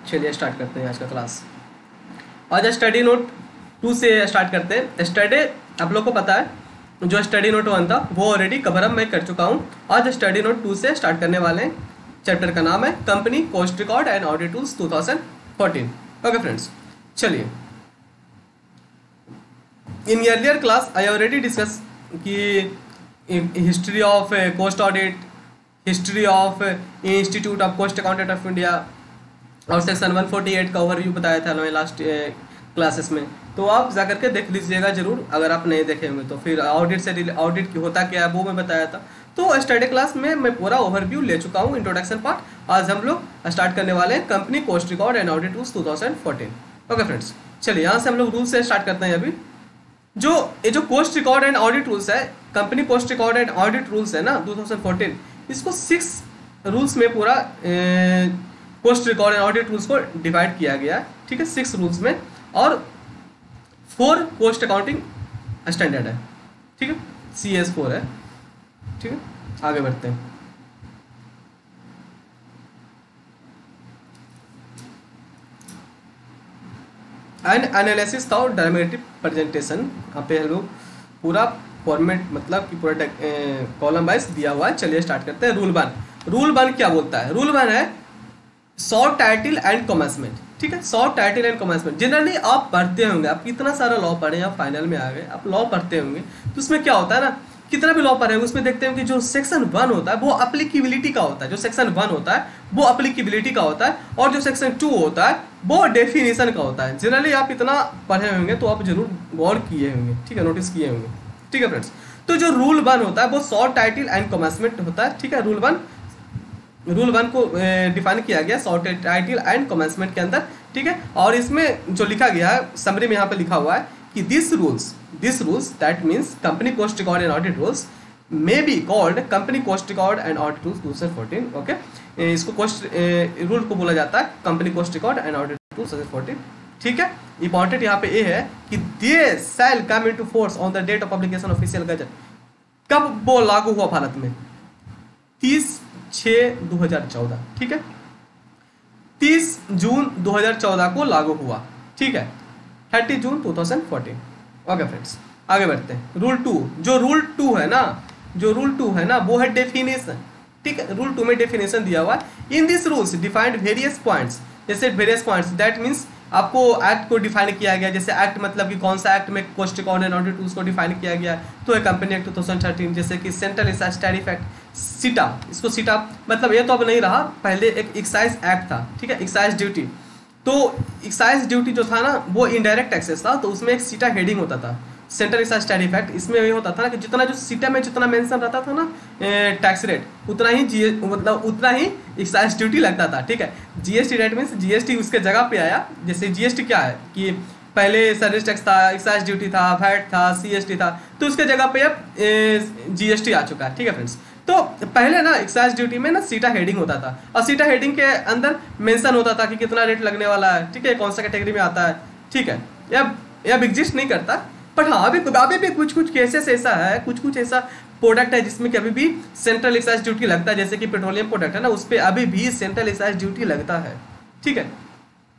चलिए स्टार्ट करते हैं आज का क्लास। आज स्टडी नोट 2 से स्टार्ट करते हैं। स्टडी आप लोग को पता है जो स्टडी नोट 1 था वो ऑलरेडी कवर अप मैं कर चुका हूँ। आज स्टडी नोट 2 से स्टार्ट करने वाले हैं। चैप्टर का नाम है company cost record and audit tools 2014। Okay friends, चलिए in earlier class I already discuss कि history of cost audit, history of institute of cost accountant of India और सेक्शन 148 का ओवरव्यू बताया था मैंने लास्ट क्लासेस में। तो आप जा करके देख लीजिएगा जरूर, अगर आप नहीं देखे होंगे तो। फिर ऑडिट से ऑडिट की होता क्या है वो मैं बताया था। तो स्टडी क्लास में मैं पूरा ओवरव्यू ले चुका हूँ, इंट्रोडक्शन पार्ट। आज हम लोग स्टार्ट करने वाले हैं company cost record and audit tools 2014। Okay friends, चलिए यहाँ से हम लोग रूल से स्टार्ट करते हैं। अभी ये जो cost record and audit rules है, company cost record and audit rules है ना 2014, इसको 6 रूल्स में पूरा cost record and audit rules को डिवाइड किया गया है। ठीक है, 6 रूल्स में, और 4 कॉस्ट अकाउंटिंग स्टैंडर्ड है। ठीक है, CS4 है। ठीक है, आगे बढ़ते हैं। एंड एनालिसिस और ड्रामेटिक प्रेजेंटेशन, यहाँ पे हम लोग पूरा फॉर्मेट मतलब कि पूरा कॉलम वाइज दिया हुआ है। चलिए स्टार्ट करते हैं। रूल 1 क्या बोलता है? रूल 1 है शॉर्ट टाइटल एंड कमेंसमेंट। ठीक है, short title and commencement generally आप पढ़ते होंगे। आप कितना सारा लॉ पढ़े, आप फाइनल में आ गए, आप लॉ पढ़ते होंगे तो उसमें क्या होता है ना, कितना भी लॉ पढ़ेंगे उसमें देखते हैं कि जो सेक्शन 1 होता है वो अप्लीकेबिलिटी का होता है। जो सेक्शन 1 होता है वो अप्लीकेबिलिटी का होता है, और जो सेक्शन 2 होता है वो डेफिनेशन का होता है। जनरली आप इतना पढ़े होंगे तो आप जरूर गौर किए होंगे। ठीक है, नोटिस किए होंगे। ठीक है फ्रेंड्स, तो जो रूल 1 होता है वो शॉर्ट टाइटल एंड कमेंसमेंट होता है। ठीक है, रूल 1 को डिफाइन किया गया शॉर्ट टाइटल एंड कमेंसमेंट के अंदर। ठीक है, और इसमें जो लिखा गया है समरी में यहाँ पे लिखा हुआ है कि this rules that means company cost record and audit rules may be called company cost record and audit rules 2014। Okay, इसको कॉस्ट रूल को बोला जाता है company cost record and audit rules 2014। ठीक है, इंपॉर्टेंट यहाँ पे ये है कि they shall come into force on the date of publication official gazette. कब वो लागू हुआ भारत में? 30/6/2014। ठीक है, 30 जून 2014 को लागू हुआ। ठीक है, 30 जून 2014। ओके फ्रेंड्स, आगे बढ़ते हैं। रूल 2, जो रूल 2 है ना वो है डेफिनेशन। ठीक है, रूल 2 में डेफिनेशन दिया हुआ है। In this rules defined various points, जैसे वेरियस पॉइंट्स दैट मीन्स आपको एक्ट को डिफाइन किया गया। जैसे एक्ट मतलब कि कौन सा एक्ट में cost record and audit tools को डिफाइन किया गया है, तो है कंपनी एक्ट 2013। जैसे कि सेंट्रल एक्साइज टैरिफ एक्ट, सीटा, इसको सीटा मतलब ये तो अब नहीं रहा, पहले एक एक्साइज एक्ट था। ठीक है, एक्साइज ड्यूटी, तो एक्साइज ड्यूटी जो था ना वो इनडायरेक्ट टैक्सेस था, तो उसमें एक सीटा हेडिंग होता था, सेंट्रल एक्साइज टैरिफ एक्ट। इसमें ये होता था ना कि जितना जो सीटा में जितना मेंशन रहता था ना टैक्स रेट, उतना ही एक्साइज ड्यूटी लगता था। ठीक है, जीएसटी रेट मीन्स जीएसटी उसके जगह पे आया। जैसे जीएसटी क्या है कि पहले सर्विस टैक्स था, एक्साइज ड्यूटी था, वैट था, सीएसटी था, तो उसके जगह पे अब जीएसटी आ चुका है। ठीक है फ्रेंड्स, तो पहले ना एक्साइज ड्यूटी में ना सीटा हेडिंग होता था, और सीटा हेडिंग के अंदर मेंशन होता था कि कितना रेट लगने वाला है। ठीक है, कौन सा कैटेगरी में आता है। ठीक है, अब एग्जिस्ट नहीं करता, पर हाँ अभी भी कुछ केसेस ऐसा है, कुछ ऐसा प्रोडक्ट है जिसमें कि अभी भी सेंट्रल एक्साइज ड्यूटी लगता है। जैसे कि पेट्रोलियम प्रोडक्ट है ना, उस पर अभी भी सेंट्रल एक्साइज ड्यूटी लगता है। ठीक है,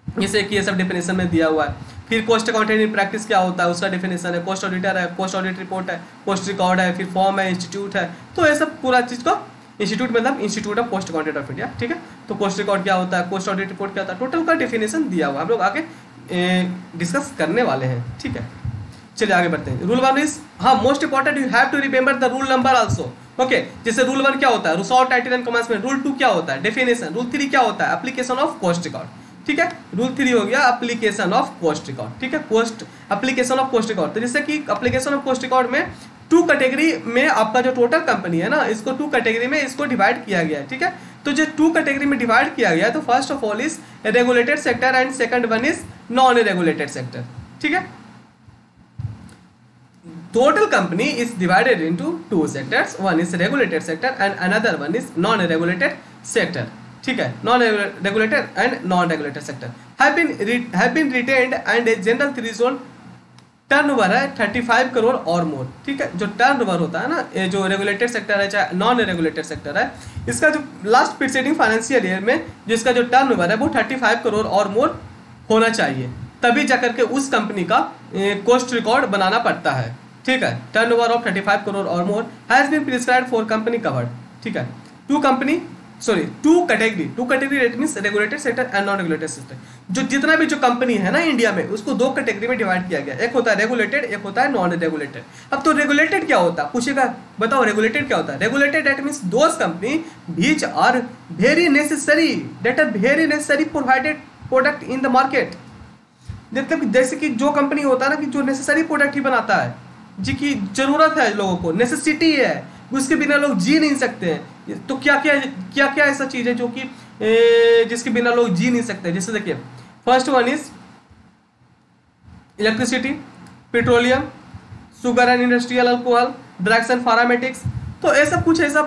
जैसे कि ये सब डेफिनेशन में दिया हुआ है। फिर कॉस्ट अकाउंटेंट इन प्रैक्टिस क्या होता है उसका डेफिनेशन है। कॉस्ट ऑडिटर है, कॉस्ट ऑडिट रिपोर्ट है, कॉस्ट रिकॉर्ड है, फिर फॉर्म है, इंस्टीट्यूट है। तो ये सब पूरा चीज़ को इंस्टीट्यूट मतलब institute of cost accountant of India. ठीक है, तो कॉस्ट रिकॉर्ड क्या होता है, कॉस्ट ऑडिट रिपोर्ट क्या होता है, टोटल का डेफिनेशन दिया हुआ है। हम लोग आगे डिस्कस करने वाले हैं। ठीक है, चलिए आगे बढ़ते हैं। रूल 1 इज, हाँ most important, you have to remember the rule number also. Okay, जैसे रूल 1 क्या होता है, short title and commencement. Rule 2 क्या होता है, डेफिनेशन। रूल 3 क्या होता है, एप्लीकेशन ऑफ कॉस्ट रिकॉर्ड। ठीक है, रूल 3 हो गया एप्लीकेशन ऑफ कॉस्ट रिकॉर्ड। ठीक है, एप्लीकेशन ऑफ कॉस्ट रिकॉर्ड। तो जैसे कि एप्लीकेशन ऑफ कॉस्ट रिकॉर्ड में 2 कैटेगरी में आपका जो टोटल कंपनी है ना, इसको 2 कैटेगरी में इसको डिवाइड किया गया है। ठीक है, तो जो 2 कैटेगरी में डिवाइड किया गया है, तो first of all is regulated sector and second one is non regulated sector. ठीक है, total company is divided into 2 sectors, one is regulated sector and another one is non regulated sector. ठीक है, non regulated and non regulated sector have been retained and a general threshold turnover है 35 करोड़ और more, ठीक है। जो turnover होता है ना, ये जो रेगुलेटेड सेक्टर है चाहे नॉन रेगुलेटेड सेक्टर है, इसका जो लास्ट प्रीसीडिंग फाइनेंशियल ईयर में जिसका जो टर्नओवर है वो 35 करोड़ और मोर होना चाहिए, तभी जाकर के उस कंपनी का कॉस्ट रिकॉर्ड बनाना पड़ता है, ठीक है। टर्नओवर ऑफ 35 करोड़ और more has been prescribed for company covered, ठीक है। Two category rate means regulated sector and non regulated sector. जो जितना भी जो कंपनी है ना इंडिया में, उसको दो कैटेगरी में डिवाइड किया गया, एक होता है रेगुलेटेड, एक होता है नॉन रेगुलेटेड। अब तो रेगुलेटेड क्या होता है पूछेगा, बताओ रेगुलेटेड क्या होता है। Regulated that means those company which are very necessary provided product in the market. मतलब जैसे कि जो कंपनी होता है ना कि जो नेसेसरी प्रोडक्ट ही बनाता है, जिसकी जरूरत है लोगों को, नेसेसिटी है, उसके बिना लोग जी नहीं सकते हैं। तो क्या क्या ऐसा चीज है जो कि जिसके बिना लोग जी नहीं सकते। जैसे देखिए, first one is electricity, petroleum, sugar and industrial alcohol, drugs and pharmaceutics. तो ऐसा कुछ ऐसा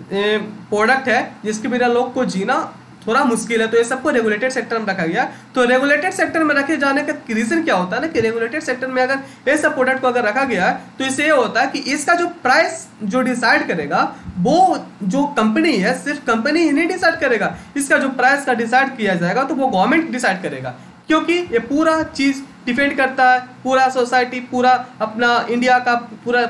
प्रोडक्ट है जिसके बिना लोग को जीना थोड़ा मुश्किल है, तो ये सबको रेगुलेटेड सेक्टर में रखा गया। तो रेगुलेटेड सेक्टर में रखे जाने का रीजन क्या होता है ना कि रेगुलेटेड सेक्टर में अगर ये सब प्रोडक्ट को अगर रखा गया है तो इससे ये होता है कि इसका जो प्राइस जो डिसाइड करेगा वो जो कंपनी है, सिर्फ कंपनी ही नहीं डिसाइड करेगा, इसका जो प्राइस का डिसाइड किया जाएगा तो वो गवर्नमेंट डिसाइड करेगा, क्योंकि ये पूरा चीज डिपेंड करता है, पूरा सोसाइटी, पूरा अपना इंडिया का पूरा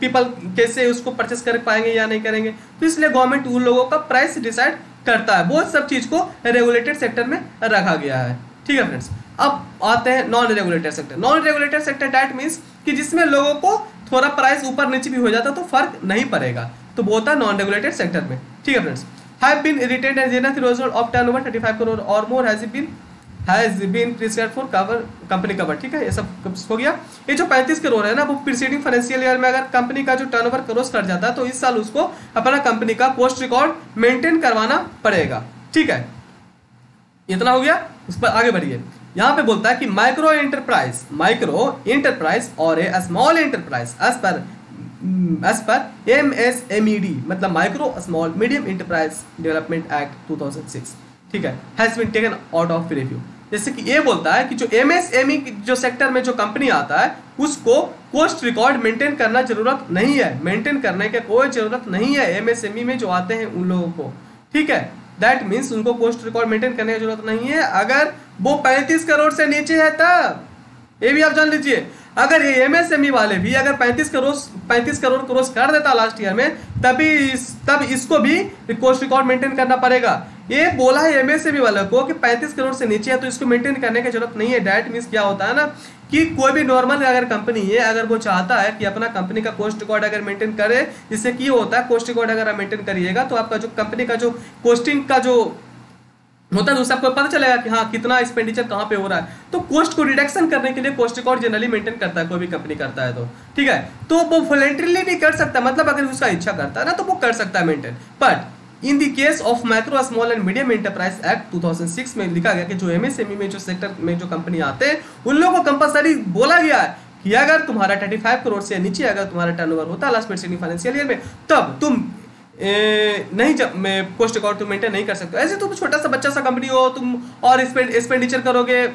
पीपल कैसे उसको परचेस कर पाएंगे या नहीं करेंगे। तो इसलिए गवर्नमेंट उन लोगों का प्राइस डिसाइड करता है। वो सब चीज को रेगुलेटेड सेक्टर में रखा गया है, ठीक है फ्रेंड्स। अब आते हैं non regulated sector. Non regulated sector that means कि जिसमें लोगों को थोड़ा प्राइस ऊपर नीचे भी हो जाता तो फर्क नहीं पड़ेगा, तो वो होता है नॉन रेगुलेटेड सेक्टर में, ठीक है friends. Have been retained as an result of turnover 35 crore और more has been prescribed for company cover, ठीक है। ये सब हो गया। ये जो 35 करोड़ है ना, वो प्रीसीडिंग फाइनेंशियल ईयर में अगर कंपनी का जो टर्नओवर क्रॉस कर जाता है तो इस साल उसको अपना कंपनी का कॉस्ट रिकॉर्ड मेंटेन करवाना पड़ेगा, ठीक है। इतना हो गया। उस पर आगे बढ़िए। यहाँ पे बोलता है कि माइक्रो एंटरप्राइज और a small enterprise as per MSMED मतलब micro small medium enterprise development act 2006, ठीक है, has been taken out of review. जैसे कि ये बोलता है कि जो MSME जो सेक्टर में जो कंपनी आता है उसको कॉस्ट रिकॉर्ड मेंटेन करना जरूरत नहीं है, मेंटेन करने की कोई जरूरत नहीं है MSME में जो आते हैं उन लोगों को, ठीक है। दैट मीन्स उनको कॉस्ट रिकॉर्ड मेंटेन करने की जरूरत नहीं है अगर वो 35 करोड़ से नीचे है तब। ये भी आप जान लीजिए, अगर ये MSME वाले भी अगर 35 करोड़ क्रॉस कर देता लास्ट ईयर में तब इसको भी कॉस्ट रिकॉर्ड मेंटेन करना पड़ेगा। ये बोला है MSME वाले को कि 35 करोड़ से नीचे है तो इसको मेंटेन करने की जरूरत नहीं है। दैट मीन्स क्या होता है ना कि कोई भी नॉर्मल अगर कंपनी है, अगर वो चाहता है कि अपना कंपनी का कॉस्ट रिकॉर्ड अगर मेंटेन करे, जिससे कि होता है कॉस्ट रिकॉर्ड अगर आप मेंटेन करिएगा तो आपका जो कंपनी का जो कॉस्टिंग का जो होता है तो सबको पता चलेगा कि हाँ कितना एक्सपेंडिचर कहाँ पे हो रहा है। तो कॉस्ट को रिडक्शन करने के लिए कॉस्ट रिकॉर्ड जनरली मेंटेन करता है कोई भी कंपनी करता है तो, ठीक है। तो वो वॉलंटरीली भी कर सकता है, मतलब अगर उसका इच्छा करता है ना तो वो कर सकता है maintain. But in the case of micro small and medium enterprise act 2006 में लिखा गया कि जो MSME में जो सेक्टर में जो कंपनी आते हैं उन लोगों को कंपलसरी बोला गया है कि अगर तुम्हारा 35 करोड़ से नीचे अगर तुम्हारा टर्नओवर होता है लास्ट प्रीसीडिंग फाइनेंशियल ईयर में तब तुम नहीं जब मैं कॉस्ट रिकॉर्ड तुम मेंटेन नहीं कर सकते। ऐसे तुम छोटा सा बच्चा सा कंपनी हो तुम और एक्सपेंडिचर करोगे,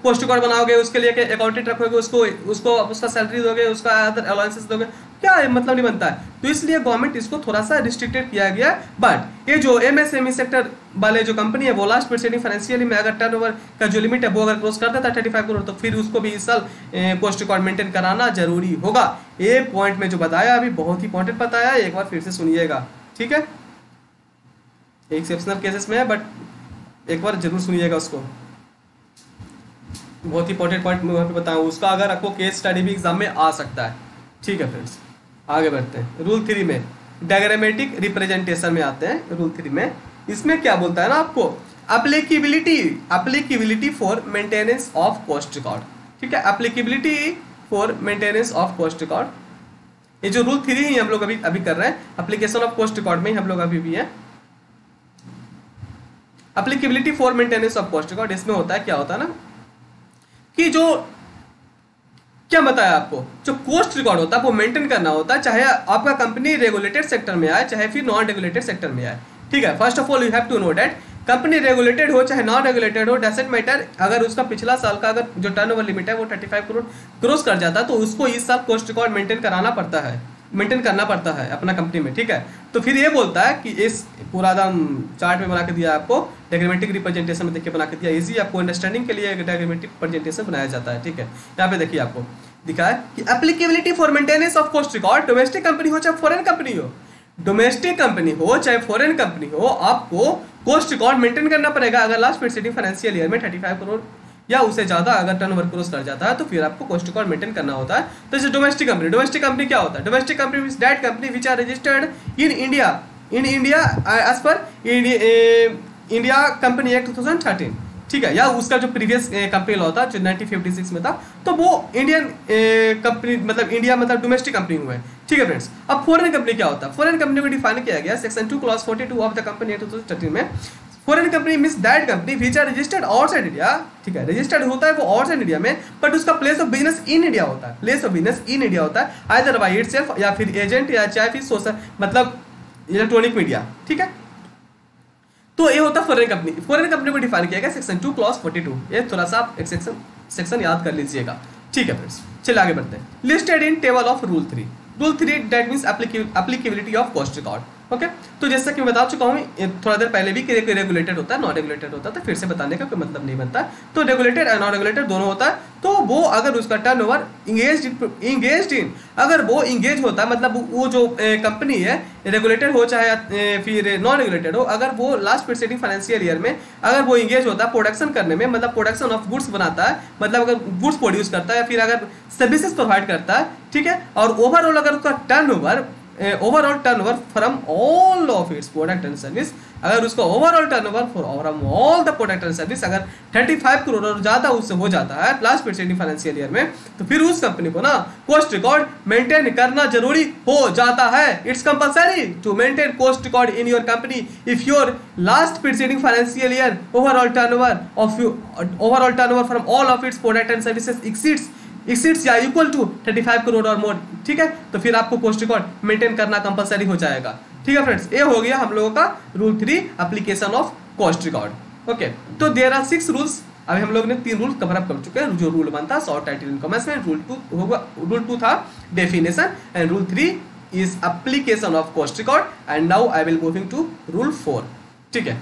कॉस्ट रिकॉर्ड बनाओगे, उसके लिए अकाउंटेंट रखोगे, उसको उसका सैलरी दोगे, उसका अदर अलाउंसेस दोगे, क्या मतलब नहीं बनता है। तो इसलिए गवर्नमेंट इसको थोड़ा सा रिस्ट्रिक्टेड किया गया। बट ये जो MSME सेक्टर वाले जो कंपनी है वो लास्ट प्रीसीडिंग फाइनेंशियल में अगर टर्नओवर का जो लिमिट है वो अगर क्रॉस कर देता है 35 करोड़ तो फिर उसको भी इस साल कॉस्ट रिकॉर्ड मेंटेन कराना जरूरी होगा। ये पॉइंट में जो बताया अभी बहुत ही इंपॉर्टेंट बताया है, एक बार फिर से सुनिएगा, ठीक है। एक्सेप्शनल केसेस में है बट एक बार जरूर सुनिएगा उसको, बहुत ही इंपॉर्टेंट पॉइंट मैं वहाँ पे बताऊँ उसका, अगर आपको केस स्टडी भी एग्जाम में आ सकता है, ठीक है फ्रेंड्स। आगे बढ़ते हैं रूल 3 में, डायग्रामेटिक रिप्रेजेंटेशन में आते हैं। रूल 3 में इसमें क्या बोलता है ना आपको, applicability for maintenance of cost record, ठीक है। Applicability for maintenance of cost record, ये जो रूल 3 ही हम लोग अभी कर रहे हैं, एप्लीकेशन ऑफ कॉस्ट रिकॉर्ड में ही हम लोग अभी भी है। Applicability for maintenance of cost record, इसमें होता है क्या होता है ना कि जो क्या बताया आपको, जो कॉस्ट रिकॉर्ड होता है वो मेंटेन करना होता है, चाहे आपका कंपनी रेगुलेटेड सेक्टर में आए चाहे फिर नॉन रेगुलेटेड सेक्टर में आए, ठीक है। First of all you have to know that company regulated हो चाहे नॉन रेगुलेटेड हो, डजंट मैटर, अगर उसका पिछला साल का अगर जो टर्नओवर लिमिट है वो 35 करोड़ क्रॉस कर जाता है तो उसको इस साल कॉस्ट रिकॉर्ड मेंटेन करना पड़ता है अपना कंपनी में, ठीक है। तो फिर ये बोलता है कि इस पूरा एकदम चार्ट में बना के दिया आपको, डायग्रामेटिक रिप्रेजेंटेशन में देखिए बना के दिया, इजी आपको अंडरस्टैंडिंग के लिए डायग्रामेटिक रिप्रेजेंटेशन बनाया जाता है, ठीक है। यहाँ पे देखिए आपको दिखा है कि applicability for maintenance of cost record, domestic company हो चाहे फॉरेन कंपनी हो, डोमेस्टिक कंपनी हो चाहे फॉरेन कंपनी हो, आपको कॉस्ट रिकॉर्ड मेंटेन करना पड़ेगा। अगर लास्ट प्रीसीडिंग फाइनेंशियल ईयर में 35 करोड़ या उससे ज्यादा अगर टर्नओवर क्रॉस कर जाता है तो फिर आपको कॉस्ट रिकॉर्ड मेंटेन करना होता है। तो जैसे डोमेस्टिक कंपनी क्या होता है? Domestic company means that company which are registered in India as per India company act 2013, ठीक है, या उसका जो प्रीवियस कंपनी लॉ था जो 1956 में था, तो वो इंडियन कंपनी मतलब इंडिया मतलब डोमेस्टिक कंपनी हुआ है, ठीक है फ्रेंड्स। अब फॉरेन कंपनी क्या होता है? फॉरेन कंपनी को डिफाइन किया गया section 2 clause 42 of the company act 2013 में। Foreign company means that company which are registered outside India, ठीक है, रजिस्टर्ड होता है वो आउटसाइड इंडिया में, बट उसका place of business in India होता है, place of business in India होता है, आइदर बाय इटसेल्फ या फिर एजेंट या चाहे फिर सोशल मतलब इलेक्ट्रॉनिक मीडिया, ठीक है। तो ये होता है फॉरेन कंपनी। फॉरेन कंपनी को डिफाइन किया गया सेक्शन 2 क्लॉज 42, ये थोड़ा सा आप एक सेक्शन याद कर लीजिएगा, ठीक है फ्रेंड्स। चलिए आगे बढ़ते हैं। Listed in table of rule 3 that means applicability of cost record, okay. तो जैसा कि मैं बता चुका हूँ थोड़ा देर पहले भी कि रेगुलेटेड होता है नॉन रेगुलेटेड होता है, तो फिर से बताने का कोई मतलब नहीं बनता। तो रेगुलेटेड और नॉन रेगुलेटेड दोनों होता है। तो वो अगर उसका टर्नओवर इंगेज्ड इन अगर वो इंगेज होता है मतलब वो जो कंपनी है रेगुलेटेड हो चाहे फिर नॉन रेगुलेटेड हो, अगर वो लास्ट प्रीसीडिंग फाइनेंशियल ईयर में अगर वो इंगेज होता है प्रोडक्शन करने में, मतलब प्रोडक्शन ऑफ गुड्स बनाता है, मतलब अगर गुड्स प्रोड्यूस करता है या फिर अगर सर्विसेज प्रोवाइड करता है, ठीक है, और ओवरऑल अगर उसका turnover from all of its product and service, अगर उसका overall turnover from all the product and service अगर 35 करोड़ और ज्यादा उससे हो जाता है लास्ट प्रीसीडिंग फाइनेंशियल ईयर में, तो फिर उस कंपनी को ना कॉस्ट रिकॉर्ड मेंटेन करना जरूरी हो जाता है। It's compulsory to maintain cost record in your company if your last preceding financial year overall turnover from all of its product and services exceeds या इक्वल टू 35 करोड़ और more, ठीक है। तो फिर आपको कॉस्ट रिकॉर्ड मेंटेन करना compulsory हो जाएगा, ठीक है फ्रेंड्स। ये हो गया हम लोगों का rule 3 application of cost record, okay. तो देयर आर 6 रूल्स। अभी हम लोग ने 3 रूल कवर अप कर चुके हैं। जो रूल 1 था शॉर्ट टाइटल इन कॉमर्स में, रूल 2 था definition, and rule 3 is application of cost record. And now I will moving to rule 4, ठीक है।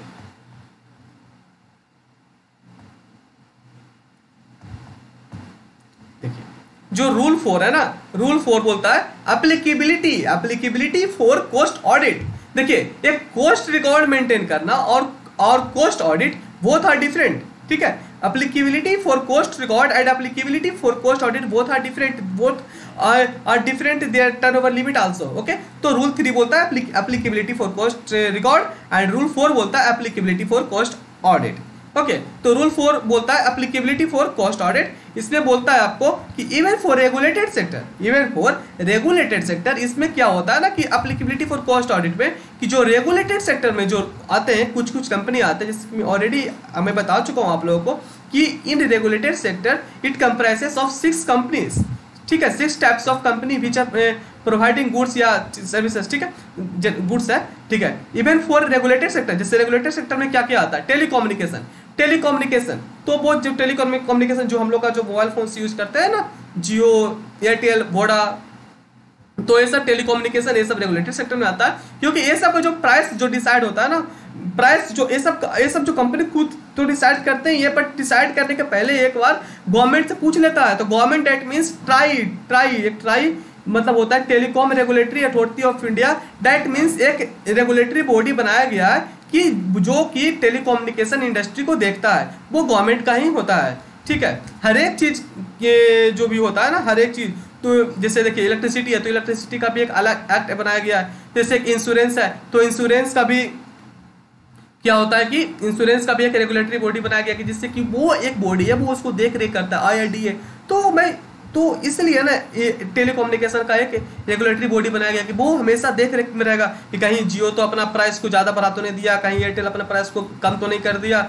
जो रूल 4 है ना, रूल 4 बोलता है एप्लीकेबिलिटी फॉर कॉस्ट ऑडिट। देखिए एक कॉस्ट रिकॉर्ड मेंटेन करना और cost audit both are different, ठीक है। Applicability for cost record and applicability for cost audit both are different their turnover limit also, okay. तो रूल 3 बोलता है applicability for cost record and rule 4 बोलता है applicability for cost audit, okay. तो rule 4 बोलता है एप्लीकेबिलिटी फॉर कॉस्ट ऑडिट। इसमें बोलता है आपको कि इवन फॉर रेगुलेटेड सेक्टर इसमें क्या होता है ना कि एप्लीकेबिलिटी फॉर कॉस्ट ऑडिट में कि जो रेगुलेटेड सेक्टर में जो आते हैं कुछ कंपनी आते हैं, जिसमें ऑलरेडी मैं बता चुका हूं आप लोगों को कि in regulated sector it comprises of 6 companies, ठीक है, 6 types of company which are providing goods या सर्विसेज, ठीक है, गुड्स है, ठीक है। इवन फॉर रेगुलेटेड सेक्टर, जैसे रेगुलेटेड सेक्टर में क्या क्या आता है? टेलीकम्युनिकेशन, तो वो जो टेलीकम्युनिकेशन जो हम लोग का जो मोबाइल फोन यूज करते हैं ना, जियो, एयरटेल, वोडा, तो ये सब टेलीकम्युनिकेशन ये सब रेगुलेटेड सेक्टर में आता है। क्योंकि ये सब का जो प्राइस जो डिसाइड होता है ना, प्राइस जो ये सब जो कंपनी खुद तो डिसाइड करते हैं ये, बट डिसाइड करने के पहले एक बार गवर्नमेंट से पूछ लेता है। तो गवर्नमेंट दैट मीन्स ट्राई मतलब होता है telecom regulatory authority of India. That means एक रेगुलेटरी बॉडी बनाया गया है कि जो कि टेलीकम्युनिकेशन इंडस्ट्री को देखता है, वो गवर्नमेंट का ही होता है, ठीक है। हर एक चीज ये जो भी होता है ना, हर एक चीज, तो जैसे देखिए इलेक्ट्रिसिटी है तो इलेक्ट्रिसिटी का भी एक अलग एक्ट बनाया गया है। जैसे एक इंश्योरेंस है तो इंश्योरेंस का भी क्या होता है कि इंश्योरेंस का भी एक रेगुलेटरी बॉडी बनाया गया कि जिससे कि वो एक बॉडी है वो उसको देख रेख करता है, IRDA। तो इसलिए ना टेलीकम्युनिकेशन का एक रेगुलेटरी बॉडी बनाया गया कि वो हमेशा देख रेख में रहेगा कि कहीं जियो तो अपना प्राइस को ज़्यादा बढ़ा तो नहीं दिया, कहीं एयरटेल अपना प्राइस को कम तो नहीं कर दिया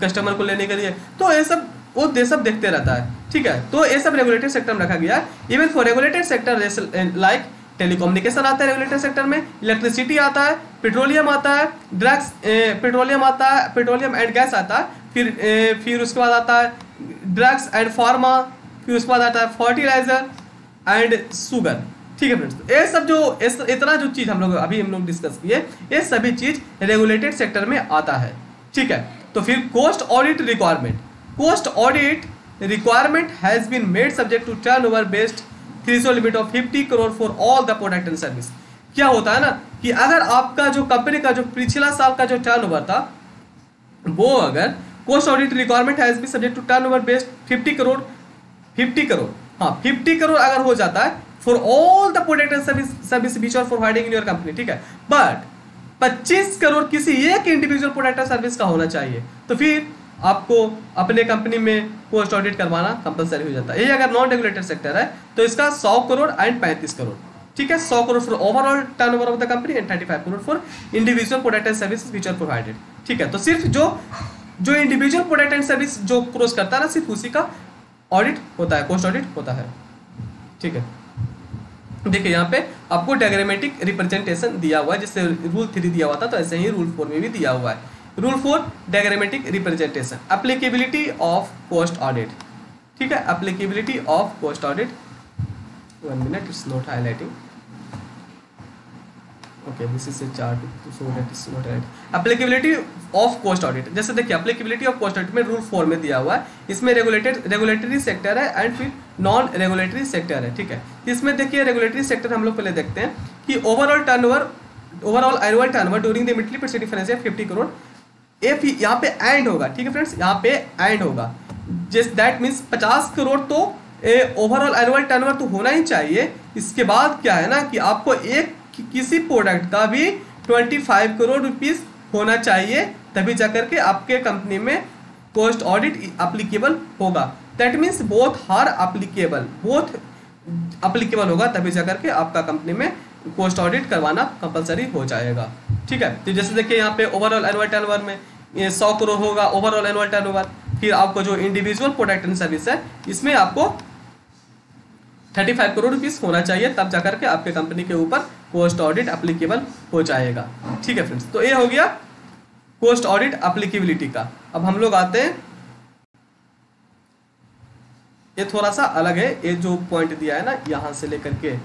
कस्टमर को लेने के लिए। तो ये सब वो सब देखते रहता है, ठीक है। तो ये सब रेगुलेटेड सेक्टर में रखा गया है। Even for regulated sector like telecommunication आता है रेगुलेटेड सेक्टर में, इलेक्ट्रिसिटी आता है, पेट्रोलियम आता है, ड्रग्स, पेट्रोलियम आता है, पेट्रोलियम एंड गैस आता है, फिर उसके बाद आता है ड्रग्स एंड फार्मा, फिर उसके बाद आता है फर्टिलाइजर एंड शुगर। ठीक है फ्रेंड्स, ये सब जो इतना जो चीज हम लोग डिस्कस किए, ये सभी चीज रेगुलेटेड सेक्टर में आता है। ठीक है, तो फिर cost audit requirement, cost audit requirement has been made subject to turnover based threshold limit of 50 crore for all the product and service. क्या होता है ना कि अगर आपका जो कंपनी का जो पिछला साल का जो टर्नओवर था, वो अगर coast audit requirement has been subject to turnover based 50 crore, हाँ 50 करोड़ अगर हो जाता है for all the product and service which are providing in your company. ठीक है, बट 25 करोड़ किसी एक इंडिविजुअल प्रोडक्ट और सर्विस का होना चाहिए, तो फिर आपको अपने कंपनी में कोस्ट ऑडिट करवाना कंपलसरी हो जाता है। ये अगर नॉन रेगुलेटेड सेक्टर है तो इसका 100 करोड़ एंड 35 करोड़। ठीक है, 100 crore for overall turnover of the company and 35 crore for individual product and services which are provided. ठीक है, तो सिर्फ जो इंडिविजुअल प्रोडक्ट एंड सर्विस जो क्रॉस करता है ना, सिर्फ उसी का ऑडिट होता है, कोस्ट ऑडिट होता है। ठीक है, देखिए यहाँ पे आपको डायग्रामेटिक रिप्रेजेंटेशन दिया हुआ है, जिससे रूल 3 दिया हुआ था, तो ऐसे ही रूल 4 में भी दिया हुआ है। Rule 4 diagrammatic representation, applicability of cost audit. ठीक है, applicability of cost audit, 1 minute, it's not highlighting, okay this is a chart so that is not right. Applicability of cost audit, जैसे देखिए एप्लीकेबिलिटी ऑफ कोस्ट ऑडिट में rule 4 में दिया हुआ है, इसमें रेगुलेटरी सेक्टर है एंड फिर नॉन रेगुलेटरी सेक्टर है। ठीक है, इसमें देखिए रेगुलेटरी सेक्टर हम लोग पहले देखते हैं कि overall annual turnover during the immediately preceding financial year 50 crore. यहाँ पे एंड होगा। ठीक है फ्रेंड्स, यहाँ पे एंड होगा, जस्ट दैट मीन्स 50 करोड़ तो ओवरऑल एनुअल टर्नओवर तो होना ही चाहिए। इसके बाद क्या है ना कि आपको किसी प्रोडक्ट का भी 25 करोड़ रुपीस होना चाहिए, तभी जाकर के आपके कंपनी में कोस्ट ऑडिट एप्लीकेबल होगा। That means both are applicable होगा, तभी जाकर के आपका कंपनी में कोस्ट ऑडिट करवाना कंपलसरी हो जाएगा। ठीक है, तो जैसे देखिए यहाँ पे ओवरऑल एनुअल टर्नओवर में 100 करोड़ होगा ओवरऑल एनुअल टर्नओवर, फिर आपको जो इंडिविजुअल प्रोडक्ट एंड सर्विस है इसमें आपको 35 करोड़ रुपीस होना चाहिए, तब जाकर के आपके कंपनी के ऊपर कोस्ट ऑडिट एप्लीकेबल हो जाएगा। ठीक है फ्रेंड्स, तो ये हो गया कोस्ट ऑडिट एप्लीकेबिलिटी का। अब हम लोग आते हैं, ये थोड़ा सा अलग है, ये जो पॉइंट दिया है ना यहाँ से लेकर के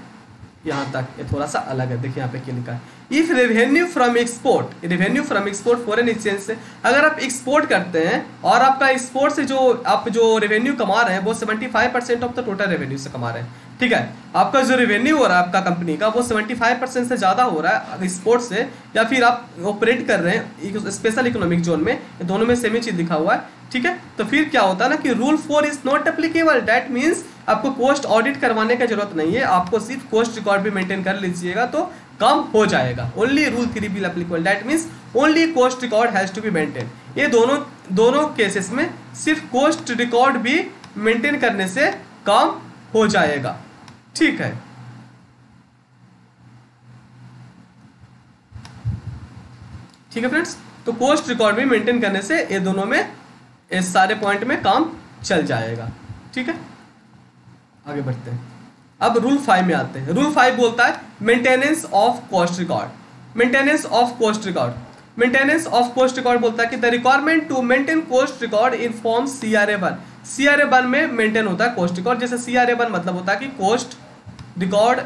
यहाँ तक, ये थोड़ा सा अलग है। देखिए यहाँ पे क्या लिखा है, if revenue from export foreign exchange से, अगर आप एक्सपोर्ट करते हैं और आपका एक्सपोर्ट से आप जो रेवेन्यू कमा रहे हैं वो 75% ऑफ द टोटल रेवेन्यू से कमा रहे हैं। ठीक है, आपका जो रेवेन्यू हो रहा है आपका कंपनी का वो 75% से ज़्यादा हो रहा है एक्सपोर्ट से, या फिर आप ऑपरेट कर रहे हैं स्पेशल इकोनॉमिक जोन में, दोनों में सेम ही चीज़ लिखा हुआ है। ठीक है, तो फिर क्या होता है ना कि rule 4 is not applicable. That means आपको कोस्ट ऑडिट करवाने की जरूरत नहीं है, आपको सिर्फ कोस्ट रिकॉर्ड भी मेंटेन कर लीजिएगा तो काम हो जाएगा। Only rule 3 will applicable, that means only cost record has to be maintain. ये दोनों केसेस में सिर्फ कोस्ट रिकॉर्ड भी मेंटेन करने से काम हो जाएगा। ठीक है, ठीक है फ्रेंड्स, तो कोस्ट रिकॉर्ड भी मेंटेन करने से ये दोनों में इस सारे पॉइंट में काम चल जाएगा। ठीक है, आगे बढ़ते हैं। अब रूल 5 में आते हैं। रूल 5 बोलता है maintenance of cost record. Maintenance of cost record बोलता है कि the requirement to maintain cost record in form CRA1। CRA1 में मेंटेन होता है कोस्ट रिकॉर्ड। जैसे CRA1 मतलब होता है कि कोस्ट रिकॉर्ड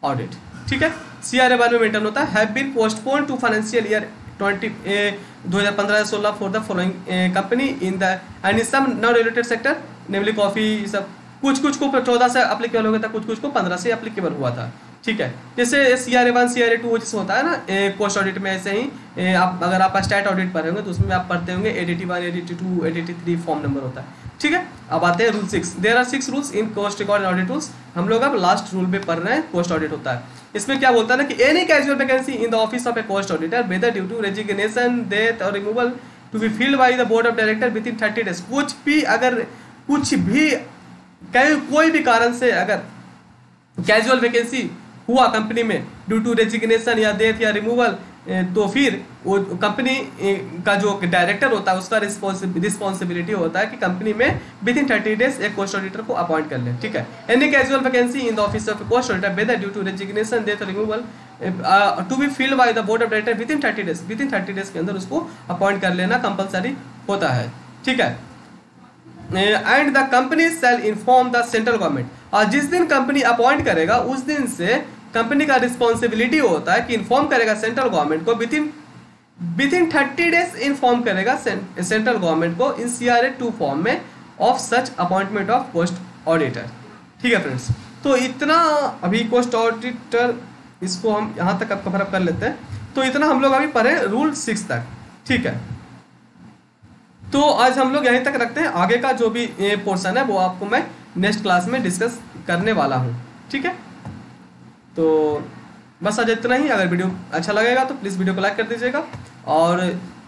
ऑडिट। ठीक है, CRA1 में मेंटेन होता है। Have been postpone to financial year 2015-16 for the following company in the and in some non regulated sector, namely coffee, सब कुछ को 14 से एप्लीकेबल हो गया था, कुछ को 15 से एप्लीकेबल हुआ था। ठीक है, जैसे CRA1 CRA2 जैसे होता है ना कोस्ट ऑडिट में, ऐसे ही अगर आप स्टैट ऑडिट पर होंगे तो उसमें आप पढ़ते होंगे 82, 82, 83 फॉर्म नंबर होता है। ठीक है, अब आते हैं rule 6। There are 6 rules in cost record and audit rules. हम लोग अब लास्ट रूल पे पढ़ रहे हैं, कोस्ट ऑडिट होता है। इसमें क्या बोलता है ना कि any casual vacancy in the office of a cost auditor whether due to resignation, death और removal to be filled by the board of director within 30 days. कोई भी कारण से अगर कैजुअल वैकेंसी हुआ कंपनी में ड्यू टू रेजिग्नेशन या death या रिमूवल, तो फिर वो कंपनी का जो डायरेक्टर होता है उसका रिस्पॉन्सिबिलिटी होता है कि कंपनी में विद इन 30 डेज एक कोस्ट ऑडिटर को अपॉइंट कर ले, ठीक है। Any casual vacancy in the office of cost auditor whether due to resignation death removal to be filled by the board of director within 30 days, within 30 days के अंदर उसको appoint कर लेना compulsory होता है, ठीक है। And the company shall inform the central government, और जिस दिन कंपनी अपॉइंट करेगा उस दिन से कंपनी का रिस्पॉन्सिबिलिटी होता है कि इन्फॉर्म करेगा सेंट्रल गवर्नमेंट को विद इन 30 डेज इन्फॉर्म करेगा सेंट्रल गवर्नमेंट को इन CRA 2 फॉर्म में of such appointment of cost auditor, ठीक है फ्रेंड्स। तो इतना अभी कोस्ट ऑडिटर इसको हम यहाँ तक कवर अप कर लेते हैं। तो इतना हम लोग अभी पढ़े रूल 6 तक, ठीक है। तो आज हम लोग यहीं तक रखते हैं, आगे का जो भी पोर्शन है वो आपको मैं नेक्स्ट क्लास में डिस्कस करने वाला हूँ, ठीक है। तो बस आज इतना ही। अगर वीडियो अच्छा लगेगा तो प्लीज़ वीडियो को लाइक कर दीजिएगा और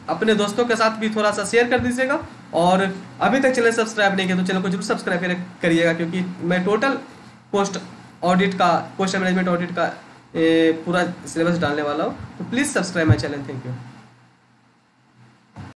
अपने दोस्तों के साथ भी थोड़ा सा शेयर कर दीजिएगा, और अभी तक चैनल सब्सक्राइब नहीं किया तो चैनल को जरूर सब्सक्राइब करिएगा, क्योंकि मैं टोटल पोस्ट ऑडिट का, पोस्ट मैनेजमेंट ऑडिट का पूरा सिलेबस डालने वाला हूँ। तो please subscribe my channel. Thank you.